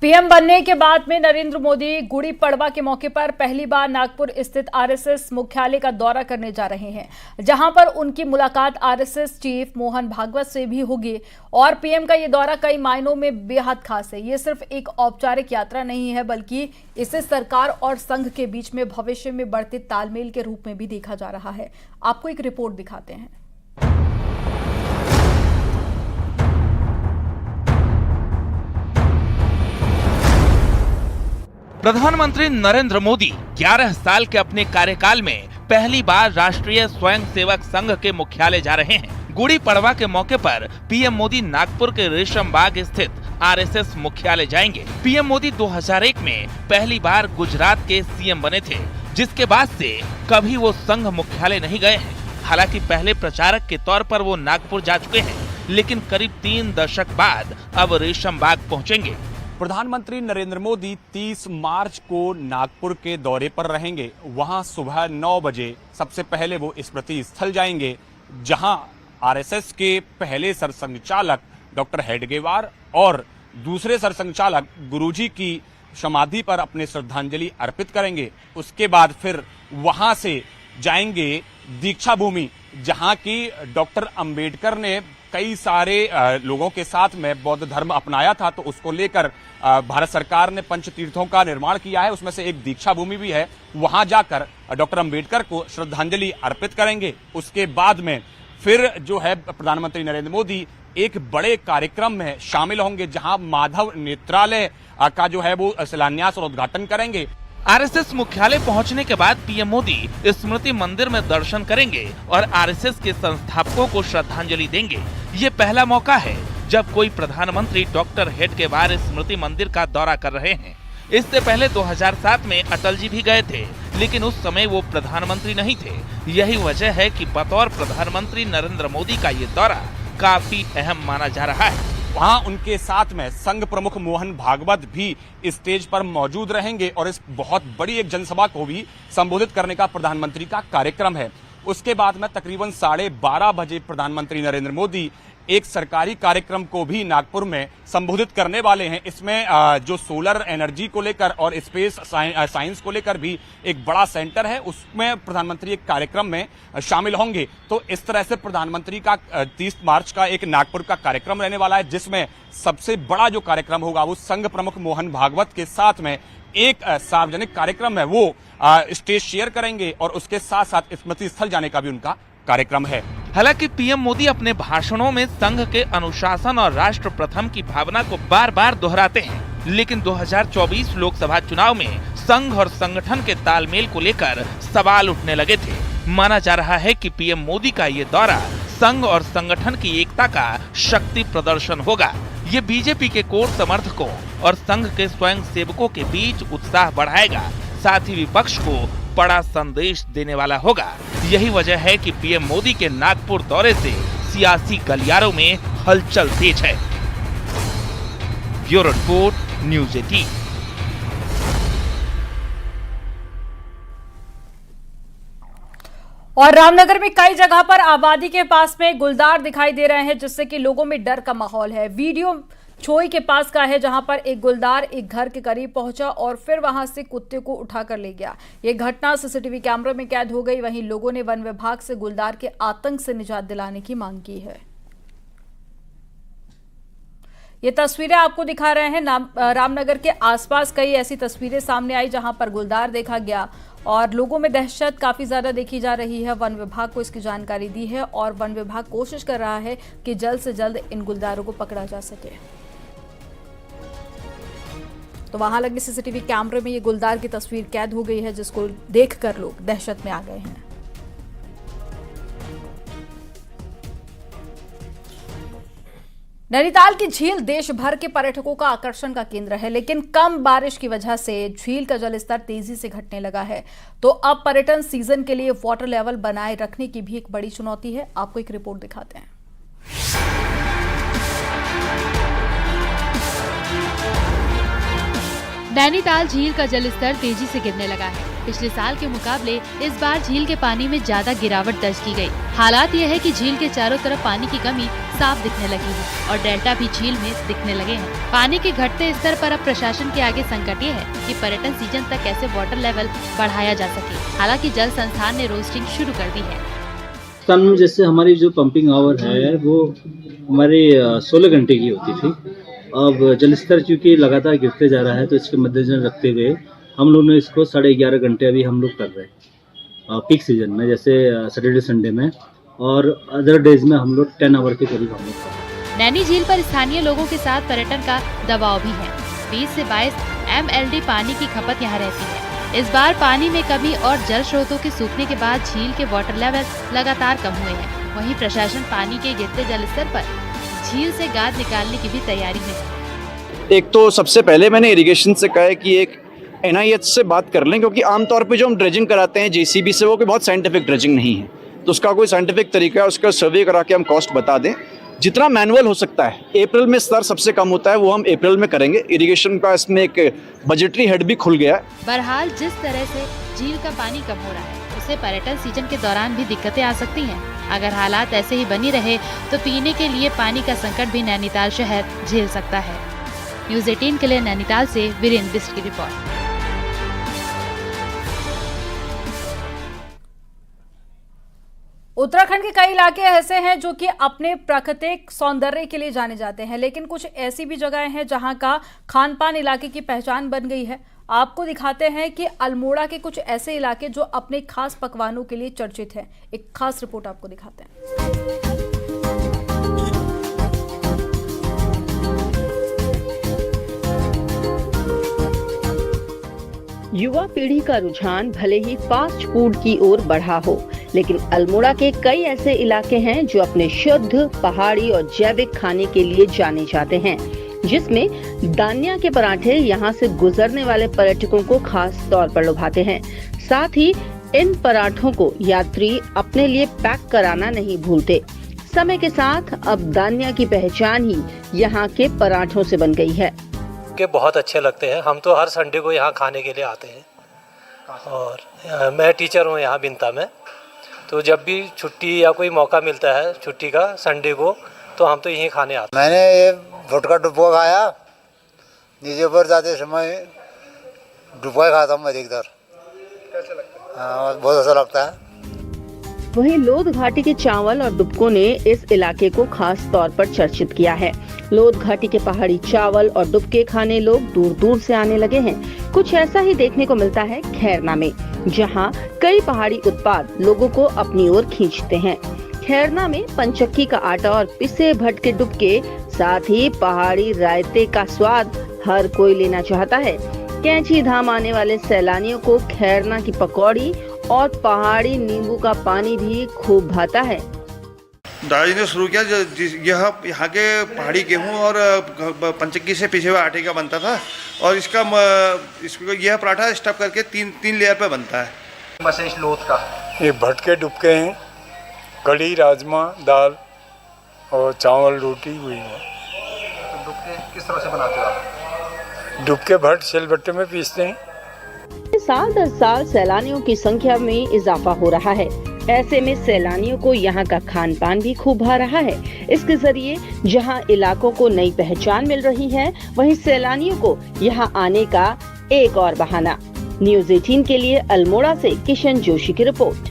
PM बनने के बाद में नरेंद्र मोदी गुड़ी पड़वा के मौके पर पहली बार नागपुर स्थित आरएसएस मुख्यालय का दौरा करने जा रहे हैं, जहां पर उनकी मुलाकात आरएसएस चीफ मोहन भागवत से भी होगी। और पीएम का ये दौरा कई मायनों में बेहद खास है। ये सिर्फ एक औपचारिक यात्रा नहीं है, बल्कि इसे सरकार और संघ के बीच में भविष्य में बढ़ते तालमेल के रूप में भी देखा जा रहा है। आपको एक रिपोर्ट दिखाते हैं। प्रधानमंत्री नरेंद्र मोदी 11 साल के अपने कार्यकाल में पहली बार राष्ट्रीय स्वयंसेवक संघ के मुख्यालय जा रहे हैं। गुड़ी पड़वा के मौके पर पीएम मोदी नागपुर के रेशम बाग स्थित आरएसएस मुख्यालय जाएंगे। पीएम मोदी 2001 में पहली बार गुजरात के सीएम बने थे, जिसके बाद से कभी वो संघ मुख्यालय नहीं गए हैं। हालांकि पहले प्रचारक के तौर पर वो नागपुर जा चुके हैं, लेकिन करीब 3 दशक बाद अब रेशम बाग पहुँचेंगे। प्रधानमंत्री नरेंद्र मोदी 30 मार्च को नागपुर के दौरे पर रहेंगे। वहां सुबह 9 बजे सबसे पहले वो स्मृति स्थल जाएंगे, जहां आरएसएस के पहले सरसंघचालक डॉक्टर हेडगेवार और दूसरे सरसंघचालक गुरुजी की समाधि पर अपने श्रद्धांजलि अर्पित करेंगे। उसके बाद फिर वहां से जाएंगे दीक्षा भूमि, जहां की डॉक्टर अंबेडकर ने कई सारे लोगों के साथ में बौद्ध धर्म अपनाया था, तो उसको लेकर भारत सरकार ने पंच तीर्थों का निर्माण किया है। उसमें से एक दीक्षा भूमि भी है। वहां जाकर डॉक्टर अंबेडकर को श्रद्धांजलि अर्पित करेंगे। उसके बाद में फिर जो है प्रधानमंत्री नरेंद्र मोदी एक बड़े कार्यक्रम में शामिल होंगे, जहां माधव नेत्रालय का जो है वो शिलान्यास और उद्घाटन करेंगे। आरएसएस मुख्यालय पहुंचने के बाद पीएम मोदी स्मृति मंदिर में दर्शन करेंगे और आरएसएस के संस्थापकों को श्रद्धांजलि देंगे। ये पहला मौका है जब कोई प्रधानमंत्री डॉक्टर हेडगेवार स्मृति मंदिर का दौरा कर रहे हैं। इससे पहले 2007 में अटल जी भी गए थे, लेकिन उस समय वो प्रधानमंत्री नहीं थे। यही वजह है कि बतौर प्रधानमंत्री नरेंद्र मोदी का ये दौरा काफी अहम माना जा रहा है। वहां उनके साथ में संघ प्रमुख मोहन भागवत भी स्टेज पर मौजूद रहेंगे और इस बहुत बड़ी एक जनसभा को भी संबोधित करने का प्रधानमंत्री का कार्यक्रम है। उसके बाद में तकरीबन 12:30 बजे प्रधानमंत्री नरेंद्र मोदी एक सरकारी कार्यक्रम को भी नागपुर में संबोधित करने वाले हैं। इसमें जो सोलर एनर्जी को लेकर और स्पेस साइंस को लेकर भी एक बड़ा सेंटर है, उसमें प्रधानमंत्री एक कार्यक्रम में शामिल होंगे। तो इस तरह से प्रधानमंत्री का 30 मार्च का एक नागपुर का कार्यक्रम रहने वाला है, जिसमें सबसे बड़ा जो कार्यक्रम होगा वो संघ प्रमुख मोहन भागवत के साथ में एक सार्वजनिक कार्यक्रम है, वो स्टेज शेयर करेंगे और उसके साथ साथ स्मृति स्थल जाने का भी उनका कार्यक्रम है। हालांकि पीएम मोदी अपने भाषणों में संघ के अनुशासन और राष्ट्र प्रथम की भावना को बार बार दोहराते हैं, लेकिन 2024 लोकसभा चुनाव में संघ और संगठन के तालमेल को लेकर सवाल उठने लगे थे। माना जा रहा है कि पीएम मोदी का ये दौरा संघ और संगठन की एकता का शक्ति प्रदर्शन होगा। ये बीजेपी के कोर समर्थकों और संघ के स्वयं सेवकों के बीच उत्साह बढ़ाएगा, साथ ही विपक्ष को बड़ा संदेश देने वाला होगा। यही वजह है कि पीएम मोदी के नागपुर दौरे से सियासी गलियारों में हलचल तेज है। Bureau report, news 18। और रामनगर में कई जगह पर आबादी के पास में गुलदार दिखाई दे रहे हैं, जिससे कि लोगों में डर का माहौल है। वीडियो छोई के पास का है, जहां पर एक गुलदार एक घर के करीब पहुंचा और फिर वहां से कुत्ते को उठाकर ले गया। ये घटना सीसीटीवी कैमरे में कैद हो गई। वहीं लोगों ने वन विभाग से गुलदार के आतंक से निजात दिलाने की मांग की है। ये तस्वीरें आपको दिखा रहे हैं। रामनगर के आसपास कई ऐसी तस्वीरें सामने आई जहां पर गुलदार देखा गया और लोगों में दहशत काफी ज्यादा देखी जा रही है। वन विभाग को इसकी जानकारी दी है और वन विभाग कोशिश कर रहा है कि जल्द से जल्द इन गुलदारों को पकड़ा जा सके। तो वहां लगे सीसीटीवी कैमरे में ये गुलदार की तस्वीर कैद हो गई है, जिसको देखकर लोग दहशत में आ गए हैं। नैनीताल की झील देश भर के पर्यटकों का आकर्षण का केंद्र है, लेकिन कम बारिश की वजह से झील का जलस्तर तेजी से घटने लगा है। तो अब पर्यटन सीजन के लिए वाटर लेवल बनाए रखने की भी एक बड़ी चुनौती है। आपको एक रिपोर्ट दिखाते हैं। नैनीताल झील का जलस्तर तेजी से गिरने लगा है। पिछले साल के मुकाबले इस बार झील के पानी में ज्यादा गिरावट दर्ज की गई। हालात ये है कि झील के चारों तरफ पानी की कमी साफ दिखने लगी है और डेल्टा भी झील में दिखने लगे हैं। पानी के घटते स्तर पर अब प्रशासन के आगे संकट ये है कि पर्यटन सीजन तक कैसे वाटर लेवल बढ़ाया जा सके। हालांकि जल संस्थान ने रोस्टिंग शुरू कर दी है। सन में जैसे हमारी जो पंपिंग आवर है वो हमारी 16 घंटे की होती थी। अब जल स्तर चूँकि लगातार गिरते जा रहा है तो इसके मद्देनजर रखते हुए हम लोग ने इसको 11.5 घंटे अभी हम लोग कर रहे हैं पीक सीजन में, जैसे सैटरडे संडे में, और अदर डेज में हम लोग 10 आवर के करीब हम लोग कर रहे हैं। नैनी झील पर स्थानीय लोगों के साथ पर्यटन का दबाव भी है। 20 से 22 MLD पानी की खपत यहाँ रहती है। इस बार पानी में कमी और जल स्रोतों के सूखने के बाद झील के वाटर लेवल लगातार कम हुए हैं। वहीं प्रशासन पानी के गिरते जल स्तर पर झील से गाद निकालने की भी तैयारी में है। एक तो सबसे पहले मैंने इरिगेशन से कहा है कि एक NIH से बात कर लें, क्योंकि आमतौर पे जो हम ड्रेजिंग कराते हैं JCB से, वो कोई बहुत साइंटिफिक ड्रेजिंग नहीं है, तो उसका कोई साइंटिफिक तरीका है, उसका सर्वे करा के हम कॉस्ट बता दें। जितना मैनुअल हो सकता है, अप्रैल में स्तर सबसे कम होता है, वो हम अप्रैल में करेंगे। इरिगेशन का इसमें एक बजटरी हेड भी खुल गया है। बहरहाल जिस तरह से झील का पानी कम हो रहा है उससे पर्यटन सीजन के दौरान भी दिक्कतें आ सकती हैं। अगर हालात ऐसे ही बनी रहे तो पीने के लिए पानी का संकट भी नैनीताल शहर झेल सकता है। न्यूज़ 18 के लिए नैनीताल से वीरेंद्र बिष्ट की रिपोर्ट। उत्तराखंड के कई इलाके ऐसे हैं जो कि अपने प्राकृतिक सौंदर्य के लिए जाने जाते हैं, लेकिन कुछ ऐसी भी जगहें हैं जहां का खान पान इलाके की पहचान बन गई है। आपको दिखाते हैं कि अल्मोड़ा के कुछ ऐसे इलाके जो अपने खास पकवानों के लिए चर्चित हैं। एक खास रिपोर्ट आपको दिखाते हैं। युवा पीढ़ी का रुझान भले ही फास्ट फूड की ओर बढ़ा हो, लेकिन अल्मोड़ा के कई ऐसे इलाके हैं जो अपने शुद्ध पहाड़ी और जैविक खाने के लिए जाने जाते हैं, जिसमें दानिया के पराठे यहां से गुजरने वाले पर्यटकों को खास तौर पर लुभाते हैं। साथ ही इन पराठों को यात्री अपने लिए पैक कराना नहीं भूलते। समय के साथ अब दानिया की पहचान ही यहाँ के पराठों से बन गई है। के बहुत अच्छे लगते हैं। हम तो हर संडे को यहाँ खाने के लिए आते हैं, और मैं टीचर हूँ यहाँ बिंता में, तो जब भी छुट्टी या कोई मौका मिलता है छुट्टी का संडे को, तो हम तो यहीं खाने आते हैं। मैंने ये भुटका डुबका खाया, नीचे पर जाते समय डुबका खाता हूँ अधिकतर। कैसा लगता है? हाँ, बहुत अच्छा लगता है। वहीं लोध घाटी के चावल और डुबकों ने इस इलाके को खास तौर पर चर्चित किया है। लोध घाटी के पहाड़ी चावल और डुबके खाने लोग दूर दूर से आने लगे हैं। कुछ ऐसा ही देखने को मिलता है खैरना में, जहां कई पहाड़ी उत्पाद लोगों को अपनी ओर खींचते हैं। खैरना में पंचक्की का आटा और पिसे भट्ट के डुबके, साथ ही पहाड़ी रायते का स्वाद हर कोई लेना चाहता है। कैंची धाम आने वाले सैलानियों को खैरना की पकौड़ी और पहाड़ी नींबू का पानी भी खूब भाता है। दादाजी ने शुरू किया, यहाँ के पहाड़ी गेहूँ और पंचक्की से पिसे हुए आटे का बनता था, और इसको यह पराठा स्टफ करके तीन लेयर पे बनता है। मसेश लोथ का ये भट्ट के डुबके हैं, कढ़ी, राजमा, दाल और चावल रोटी हुई है। तो डुबके किस तरह से बनाते हो आप? डुबके भट्ट सिलबट्टे में पीसते हैं। साल दर साल सैलानियों की संख्या में इजाफा हो रहा है। ऐसे में सैलानियों को यहाँ का खान पान भी खूब भा रहा है। इसके जरिए जहाँ इलाकों को नई पहचान मिल रही है, वहीं सैलानियों को यहाँ आने का एक और बहाना। न्यूज़ 18 के लिए अल्मोड़ा से किशन जोशी की रिपोर्ट।